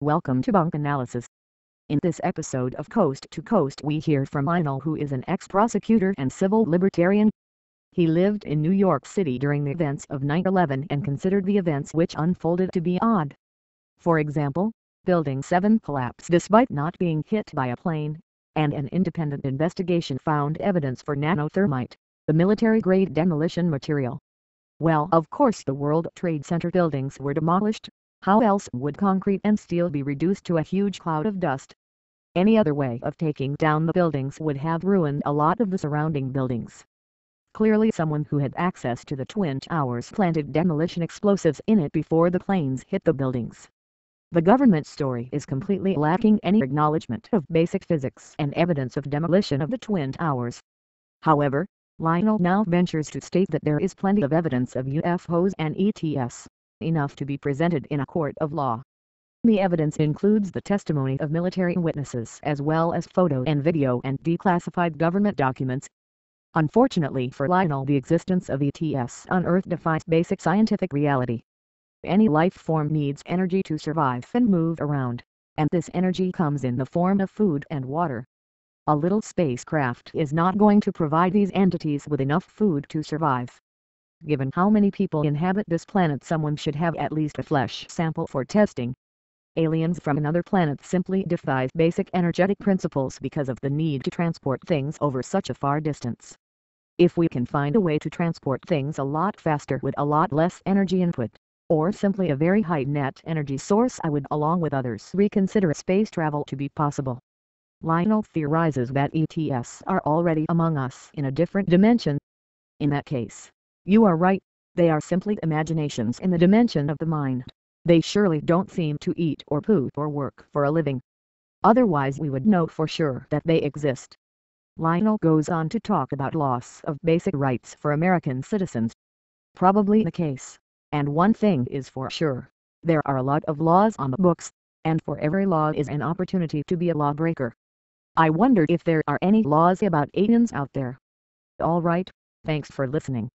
Welcome to Bunk Analysis. In this episode of Coast to Coast we hear from Lionel, who is an ex-prosecutor and civil libertarian. He lived in New York City during the events of 9/11 and considered the events which unfolded to be odd. For example, Building 7 collapsed despite not being hit by a plane, and an independent investigation found evidence for nanothermite, the military-grade demolition material. Well, of course the World Trade Center buildings were demolished. How else would concrete and steel be reduced to a huge cloud of dust? Any other way of taking down the buildings would have ruined a lot of the surrounding buildings. Clearly someone who had access to the Twin Towers planted demolition explosives in it before the planes hit the buildings. The government story is completely lacking any acknowledgement of basic physics and evidence of demolition of the Twin Towers. However, Lionel now ventures to state that there is plenty of evidence of UFOs and ETS, enough to be presented in a court of law. The evidence includes the testimony of military witnesses as well as photo and video and declassified government documents. Unfortunately for Lionel, the existence of ETS on Earth defies basic scientific reality. Any life form needs energy to survive and move around, and this energy comes in the form of food and water. A little spacecraft is not going to provide these entities with enough food to survive. Given how many people inhabit this planet, someone should have at least a flesh sample for testing. Aliens from another planet simply defy basic energetic principles because of the need to transport things over such a far distance. If we can find a way to transport things a lot faster with a lot less energy input, or simply a very high net energy source, I would, along with others, reconsider space travel to be possible. Lionel theorizes that ETS are already among us in a different dimension. In that case, you are right, they are simply imaginations in the dimension of the mind. They surely don't seem to eat or poop or work for a living. Otherwise we would know for sure that they exist. Lionel goes on to talk about loss of basic rights for American citizens. Probably the case. And one thing is for sure, there are a lot of laws on the books, and for every law is an opportunity to be a lawbreaker. I wondered if there are any laws about aliens out there. Alright, thanks for listening.